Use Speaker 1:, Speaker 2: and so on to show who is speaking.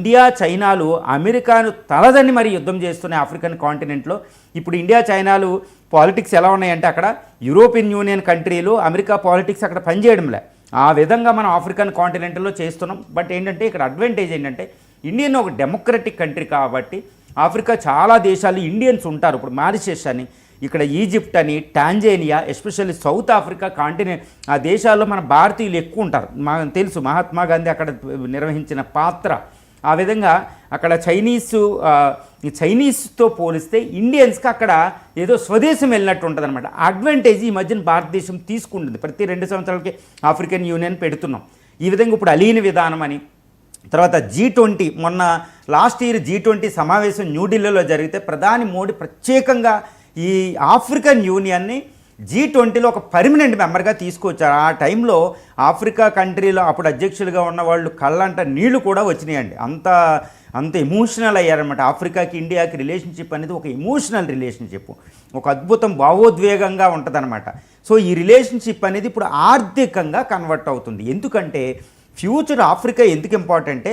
Speaker 1: India చైనాలు అమెరికాను తలదని మరి యుద్ధం చేస్తున్నాయి ఆఫ్రికన్ కాంటినెంట్లో. ఇప్పుడు ఇండియా చైనాలు పాలిటిక్స్ ఎలా ఉన్నాయంటే అక్కడ యూరోపియన్ యూనియన్ కంట్రీలు అమెరికా పాలిటిక్స్ అక్కడ పనిచేయడంలే. ఆ విధంగా మనం ఆఫ్రికన్ కాంటినెంట్లో చేస్తున్నాం. బట్ ఏంటంటే ఇక్కడ అడ్వాంటేజ్ ఏంటంటే ఇండియన్ ఒక డెమోక్రటిక్ కంట్రీ కాబట్టి ఆఫ్రికా చాలా దేశాలు ఇండియన్స్ ఉంటారు. ఇప్పుడు మారిషస్ అని, ఇక్కడ ఈజిప్ట్ అని, Tanzania, especially south Africa continent ఆ దేశాల్లో మన భారతీయులు ఎక్కువ ఉంటారు. మనకు తెలుసు మహాత్మా గాంధీ అక్కడ నిర్వహించిన పాత్ర. ఆ విధంగా అక్కడ చైనీస్తో పోలిస్తే ఇండియన్స్కి అక్కడ ఏదో స్వదేశం వెళ్ళినట్టు ఉంటుంది అనమాట. అడ్వాంటేజ్ ఈ మధ్యన భారతదేశం తీసుకుంటుంది. ప్రతి 2 సంవత్సరాలకి ఆఫ్రికన్ యూనియన్ పెడుతున్నాం. ఈ విధంగా ఇప్పుడు అలీన్ విధానం అని, తర్వాత G20 మొన్న లాస్ట్ ఇయర్ G20 సమావేశం న్యూఢిల్లీలో జరిగితే ప్రధాని మోడీ ప్రత్యేకంగా ఈ ఆఫ్రికన్ యూనియన్ని G20లో ఒక పర్మనెంట్ మెంబర్గా తీసుకొచ్చారు. ఆ టైంలో ఆఫ్రికా కంట్రీలో అప్పుడు అధ్యక్షులుగా ఉన్న వాళ్ళు కళ్ళంట నీళ్లు కూడా వచ్చినాయండి. అంత ఎమోషనల్ అయ్యారనమాట. ఆఫ్రికాకి ఇండియాకి రిలేషన్షిప్ అనేది ఒక ఎమోషనల్ రిలేషన్షిప్, ఒక అద్భుతం భావోద్వేగంగా ఉంటుందన్నమాట. సో ఈ రిలేషన్షిప్ అనేది ఇప్పుడు ఆర్థికంగా కన్వర్ట్ అవుతుంది. ఎందుకంటే ఫ్యూచర్ ఆఫ్రికా ఎందుకు ఇంపార్టెంటే